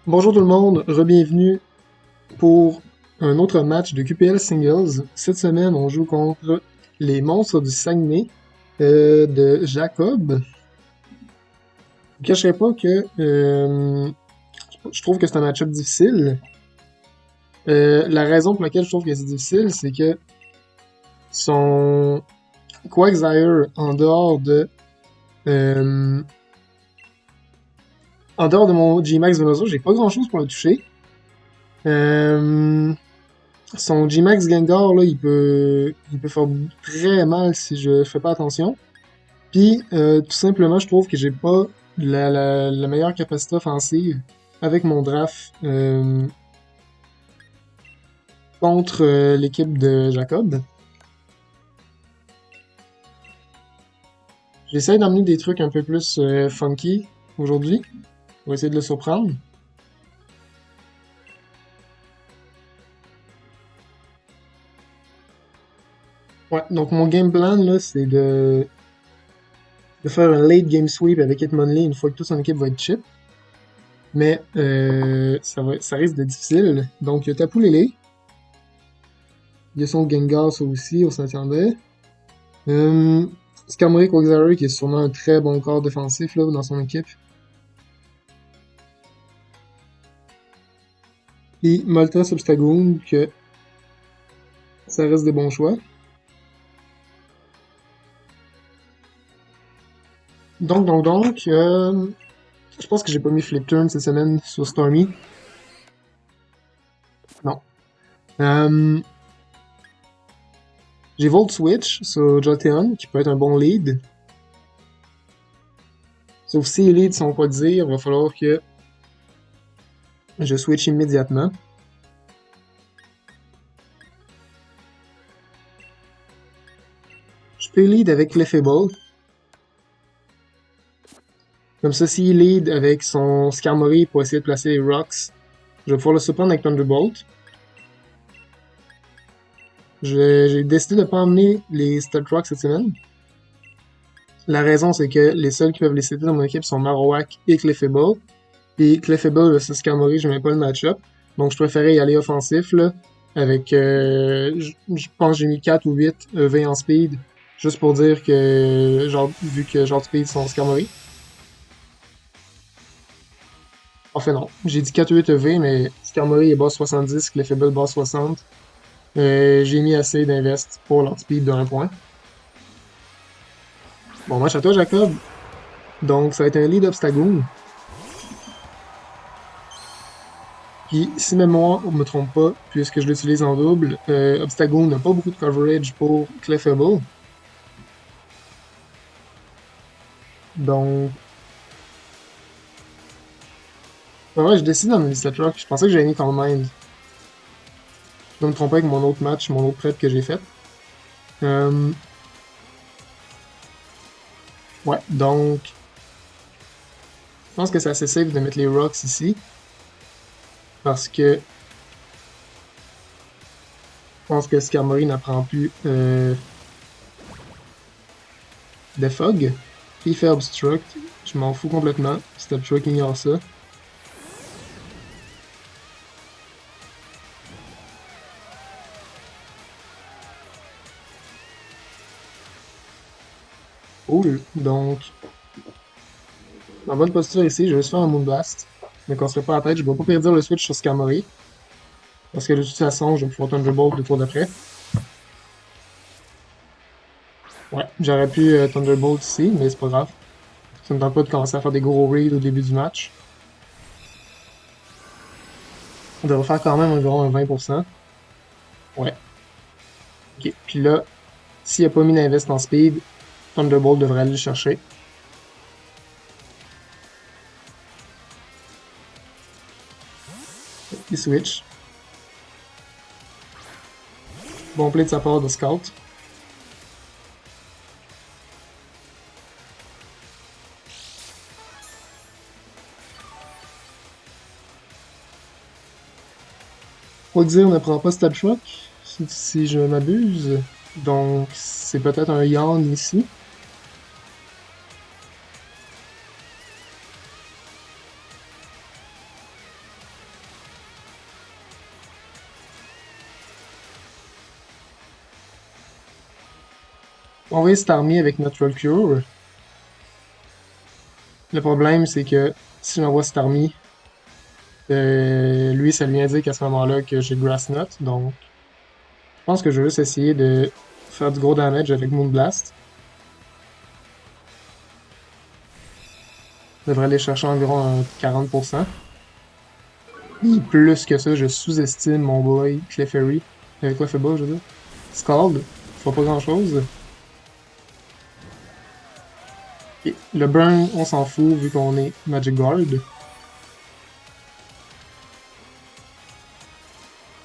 Bonjour tout le monde, re-bienvenue pour un autre match de QPL Singles. Cette semaine, on joue contre les monstres du Saguenay de Jacob. Je ne cacherai pas que je trouve que c'est un match-up difficile. La raison pour laquelle je trouve que c'est difficile, c'est que son Quagsire, euh, en dehors de mon G-Max Venusaur, j'ai pas grand-chose pour le toucher. Euh, Son G-Max Gengar, là, il peut faire très mal si je fais pas attention. Puis, tout simplement, je trouve que j'ai pas la meilleure capacité offensive avec mon draft contre l'équipe de Jacob. J'essaie d'emmener des trucs un peu plus funky aujourd'hui pour essayer de le surprendre. Ouais, donc mon game plan, là, c'est de faire un late game sweep avec Hitmonlee une fois que toute son équipe va être chip. Mais ça risque d'être difficile. Donc, il y a Tapu Lele. Il y a son Gengar, ça aussi, on s'attendait. Euh, Skarmory Quagsire, qui est sûrement un très bon corps défensif là, dans son équipe. Et Moltres Obstagoon, que ça reste des bons choix. Donc, je pense que j'ai pas mis Flip Turn cette semaine sur Stormy. Non. Euh, j'ai Volt Switch sur Jolteon, qui peut être un bon lead. Sauf si les leads sont pas dire, il va falloir que je switch immédiatement. Je peux lead avec Clefable. Comme ça, s'il lead avec son Skarmory pour essayer de placer les Rocks, je vais pouvoir le surprendre avec Thunderbolt. J'ai décidé de pas emmener les Stud Rocks cette semaine. La raison, c'est que les seuls qui peuvent les citer dans mon équipe sont Marowak et Clefable. Et Clefable versus Skarmory, je n'aimais pas le match-up. Donc, je préférais y aller offensif, là. Avec, je pense que j'ai mis 4 ou 8 EV en speed. Juste pour dire que, genre, vu que genre speed sont Skarmory. Enfin non, j'ai dit 4 ou 8 EV, mais Skarmory est bas 70, Clefable bas 60. J'ai mis assez d'invest pour leur speed de 1 point. Bon match à toi, Jacob. Donc, ça va être un lead Obstagoon. Puis, si ma mémoire ne me trompe pas, puisque je l'utilise en double, Obstagoon n'a pas beaucoup de coverage pour Clefable. Donc, en vrai, je décide dans mes stat rock. Je pensais que j'avais mis Calm Mind. Je dois me tromper avec mon autre match, mon autre prep que j'ai fait. Euh, ouais, donc, je pense que c'est assez safe de mettre les rocks ici. Parce que je pense que Skarmory n'apprend plus de Fog. Il fait Obstruct. Je m'en fous complètement. Step Truck ignore ça. Cool. Donc, en bonne posture ici, je vais juste faire un Moonblast. Ne casse pas la tête, je vais pas perdre le switch sur Skarmory. Parce que de toute façon, je vais pouvoir Thunderbolt le tour d'après. Ouais, j'aurais pu Thunderbolt ici, mais c'est pas grave. Ça me tente pas de commencer à faire des gros raids au début du match. On devrait faire quand même environ un 20%. Ouais. Ok. Puis là, s'il a pas mis d'invest en speed, Thunderbolt devrait aller le chercher. Il switch. Bon play de sa part de Scout. Quagsire ne prend pas Stab Shock, si je m'abuse. Donc, c'est peut-être un Yarn ici. On va envoyer Starmie avec Natural Cure. Le problème, c'est que si j'envoie Starmie, lui, ça lui indique à ce moment-là que j'ai Grass Knot. Donc, je pense que je vais juste essayer de faire du gros damage avec Moonblast. Je devrais aller chercher environ un 40%. Et plus que ça, je sous-estime mon boy Clefairy. Clefairy, je veux dire. Scald, il faut pas grand-chose. Et le burn, on s'en fout vu qu'on est Magic Guard.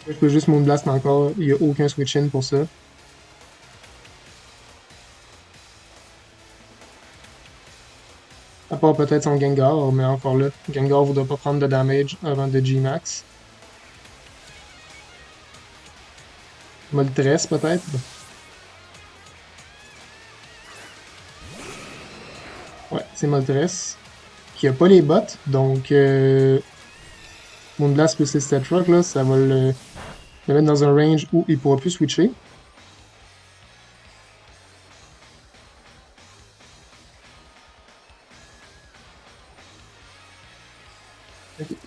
Je peux juste Moonblast encore, il n'y a aucun switch-in pour ça. À part peut-être son Gengar, mais encore là, Gengar voudra pas prendre de damage avant de G-Max. Moltres peut-être. Ouais, c'est Moltres. Qui a pas les bottes, donc Moonblast plus les Stat Rock, là, ça va le mettre dans un range où il pourra plus switcher.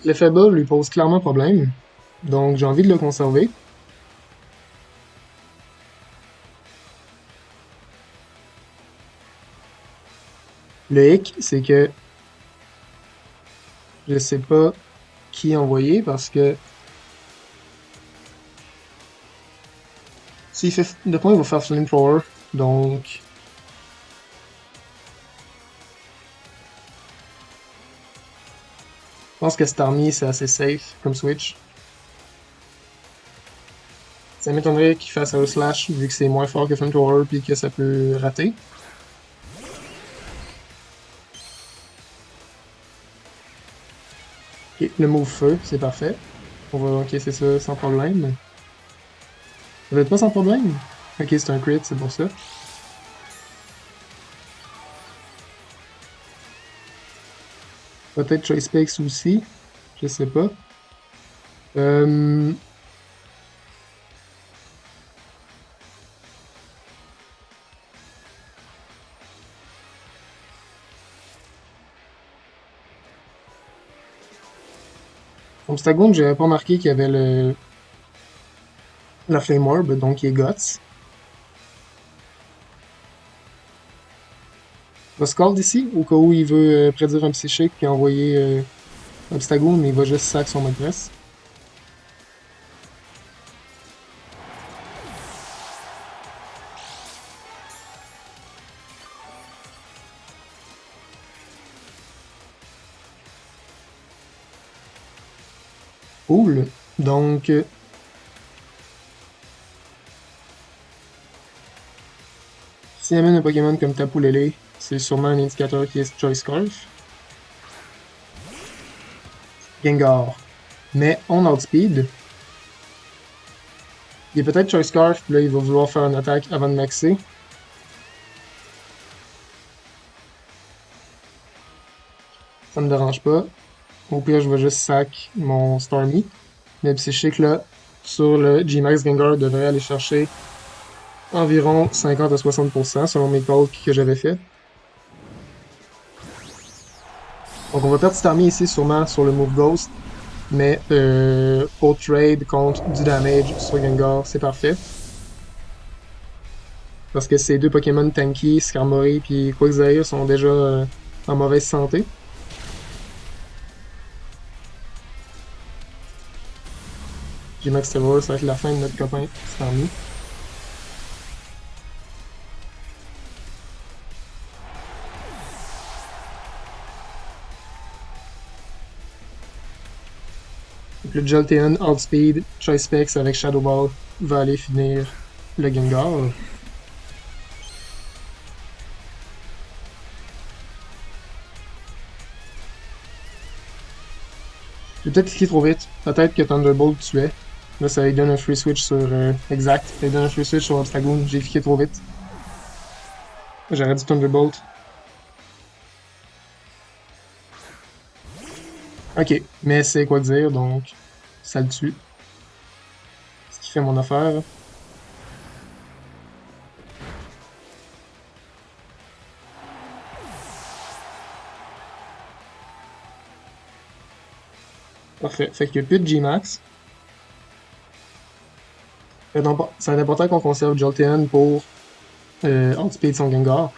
L'effet bas lui pose clairement problème, donc j'ai envie de le conserver. Le hic, c'est que je sais pas qui envoyer parce que s'il fait de point, il va faire Flamethrower, donc je pense que Starmie c'est assez safe comme switch. Ça m'étonnerait qu'il fasse un slash vu que c'est moins fort que Flamethrower puis que ça peut rater. Ok, le move feu, c'est parfait. On va encaisser ça sans problème. Ça va être pas sans problème? Ok, c'est un crit, c'est pour ça. Peut-être Choice Specs aussi, je sais pas. Euh... Obstagoon, j'avais pas remarqué qu'il y avait la Flame Orb, donc il est Guts. Il va Scald ici, au cas où il veut prédire un psychique puis envoyer Obstagoon, mais il va juste sac son maîtresse. Cool. Donc, s'il amène un Pokémon comme Tapu Lele, c'est sûrement un indicateur qui est Choice Scarf. Gengar. Mais on outspeed. Il est peut-être Choice Scarf, puis là il va vouloir faire une attaque avant de maxer. Ça me dérange pas. Au pire, je vais juste sac mon Starmie. Mais Psychic, là, sur le G-Max Gengar, devrait aller chercher environ 50 à 60% selon mes calls que j'avais fait. Donc on va perdre Starmie ici sûrement sur le move Ghost. Mais au trade contre du damage sur Gengar, c'est parfait. Parce que ces deux Pokémon tanky, Skarmory et Quagsire sont déjà en mauvaise santé. G-Max Terror, ça va être la fin de notre copain Starmie. Donc le Jolteon Outspeed, Choice Specs avec Shadow Ball va aller finir le Gengar. J'ai peut-être cliqué trop vite. Peut-être que Thunderbolt tuait. Là, ça lui donne un free switch sur. Exact. Ça lui donne un free switch sur Obstagoon. J'ai cliqué trop vite. J'aurais dit Thunderbolt. Ok. Mais c'est quoi dire, donc ça le tue. Ce qui fait mon affaire. Parfait. Fait qu'il n'y a plus de G-Max. Ça va être important qu'on conserve Jolteon pour outspeed son Gengar.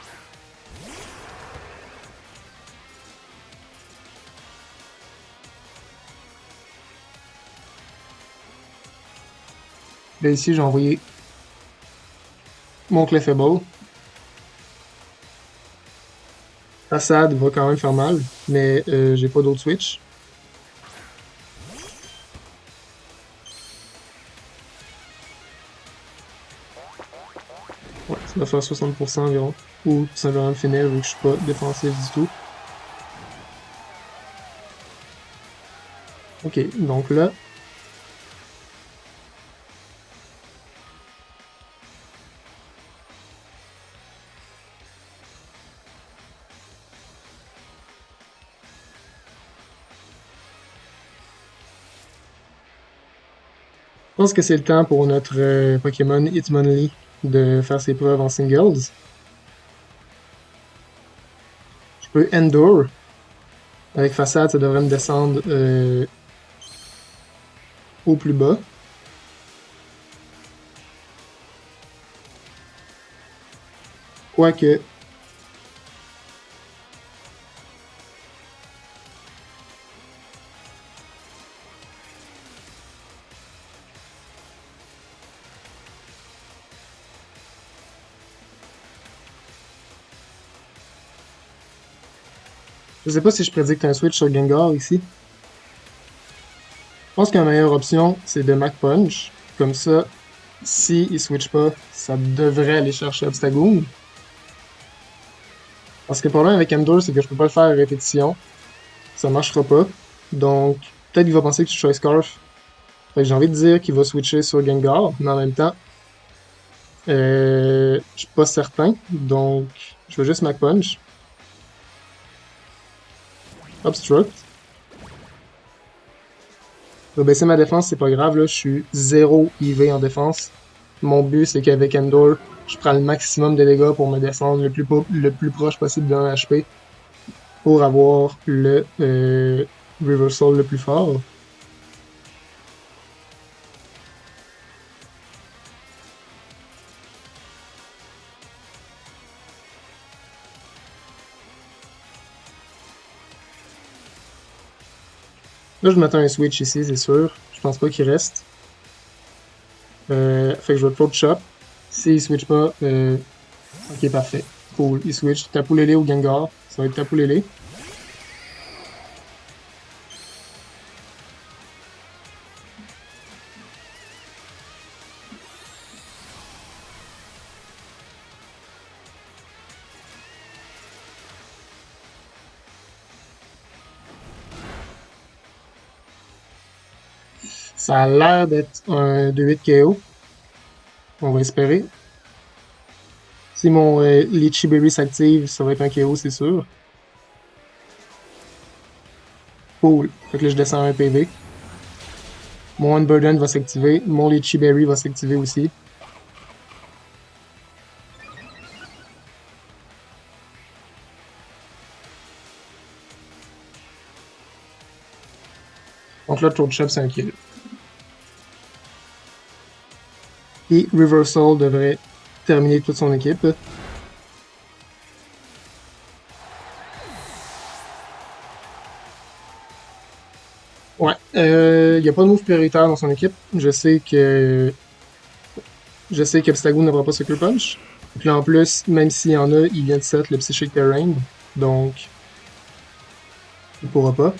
Là, ici, j'ai envoyé mon Clefable. Façade va quand même faire mal, mais j'ai pas d'autre switch. Ouais, ça va faire 60% environ. Ou tout simplement me finir vu que je suis pas défensif du tout. Ok, donc là, je pense que c'est le temps pour notre Pokémon Hitmonlee de faire ses preuves en singles. Je peux Endure. Avec Façade, ça devrait me descendre au plus bas. Quoique, je sais pas si je prédicte un switch sur Gengar ici. Je pense que la meilleure option, c'est de Mach Punch. Comme ça, si il switch pas, ça devrait aller chercher Obstagoon. Parce que le problème avec Endure, c'est que je peux pas le faire à répétition. Ça marchera pas. Donc, peut-être qu'il va penser que je suis un Scarf. Fait que j'ai envie de dire qu'il va switcher sur Gengar, mais en même temps, je suis pas certain. Donc, je vais juste Mach Punch. Obstruct. Je vais baisser ma défense, c'est pas grave, là. Je suis 0 IV en défense. Mon but, c'est qu'avec Endure, je prends le maximum de dégâts pour me descendre le plus proche possible d'un HP pour avoir le Reversal le plus fort. Là, je m'attends à un switch ici, c'est sûr. Je pense pas qu'il reste. Fait que je vais Throat Chop. S'il switch pas, ok, parfait. Cool, il switch. Tapu Lele ou Gengar. Ça va être Tapu Lele. Ça a l'air d'être un 2-8 KO. On va espérer. Si mon Lychee Berry s'active, ça va être un KO, c'est sûr. Cool. Fait que là, je descends un PV. Mon Unburden va s'activer. Mon Lychee Berry va s'activer aussi. Donc là, Throat Chop, c'est un kill. Et Reversal devrait terminer toute son équipe. Ouais. Il n'y a pas de move prioritaire dans son équipe. Je sais qu'Obstagoon n'aura pas Sucker Punch. Puis en plus, même s'il y en a, il vient de set le Psychic Terrain. Donc, il pourra pas.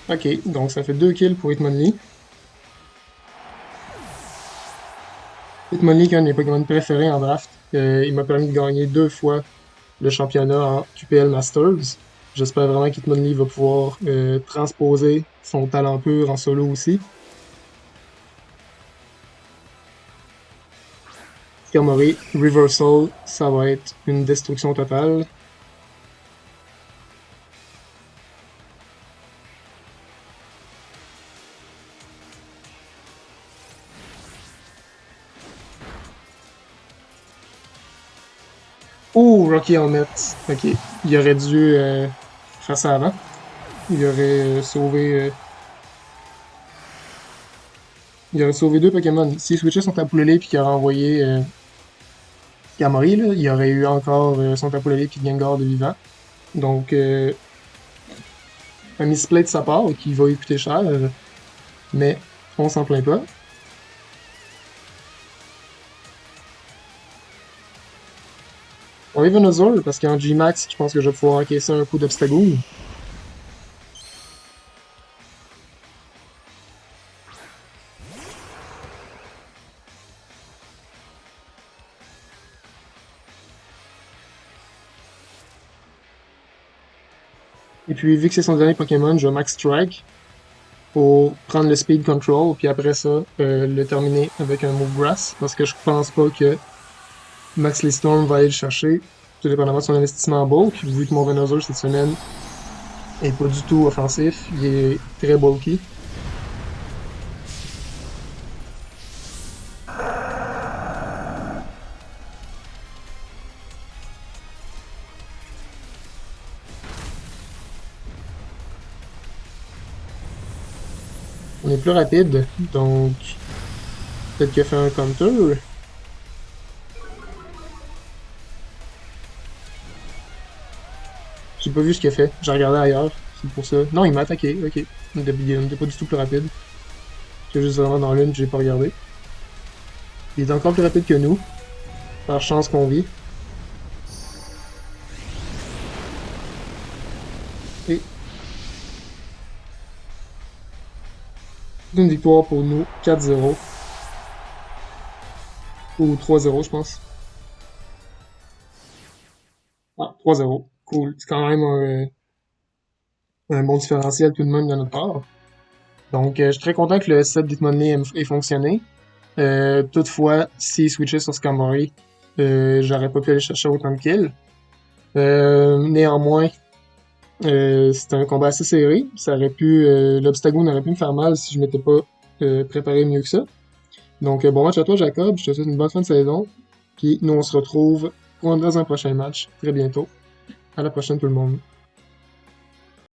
Ok, donc ça fait 2 kills pour Hitmonlee. Hitmonlee, qui est un de mes Pokémon préférés en draft. Il m'a permis de gagner 2 fois le championnat en QPL Masters. J'espère vraiment qu'Hitmonlee va pouvoir transposer son talent pur en solo aussi. Skarmory, Reversal, ça va être une destruction totale. Oh, Rocky Helmet. Ok. Il aurait dû faire ça avant. Il aurait il aurait sauvé deux Pokémon. S'il switchait son Tapu Lele puis qu'il aurait envoyé Gamori, là, il y aurait eu encore son Tapu Lele puis Gengar de vivant. Donc, un misplay de sa part qui va lui coûter cher, mais on s'en plaint pas. On va Venusaur parce qu'en G-Max, je pense que je vais pouvoir encaisser un coup d'Obstagoon. Et puis, vu que c'est son dernier Pokémon, je vais Max Strike pour prendre le Speed Control, puis après ça, le terminer avec un Move Grass, parce que je pense pas que Max Storm va aller le chercher, tout dépendamment de son investissement en bulk, vu que mon Venusaur cette semaine est pas du tout offensif, il est très bulky. On est plus rapide, donc peut-être qu'il a fait un counter. J'ai pas vu ce qu'il a fait, j'ai regardé ailleurs, c'est pour ça. Non, il m'a attaqué, ok. On était pas du tout plus rapide. C'est juste vraiment dans l'une que j'ai pas regardé. Il est encore plus rapide que nous, par chance qu'on vit. Et une victoire pour nous, 4-0. Ou 3-0, je pense. Ah, 3-0. Cool. C'est quand même un bon différentiel tout de même de notre part. Donc, je suis très content que le set d'Hitmonlee ait fonctionné. Toutefois, s'il switchait sur Skarmory, j'aurais pas pu aller chercher autant de kills. Néanmoins, c'était un combat assez serré. L'Obstagoon aurait pu me faire mal si je m'étais pas préparé mieux que ça. Donc, bon match à toi, Jacob. Je te souhaite une bonne fin de saison. Puis nous, on se retrouve dans un prochain match très bientôt. À la prochaine, tout le monde.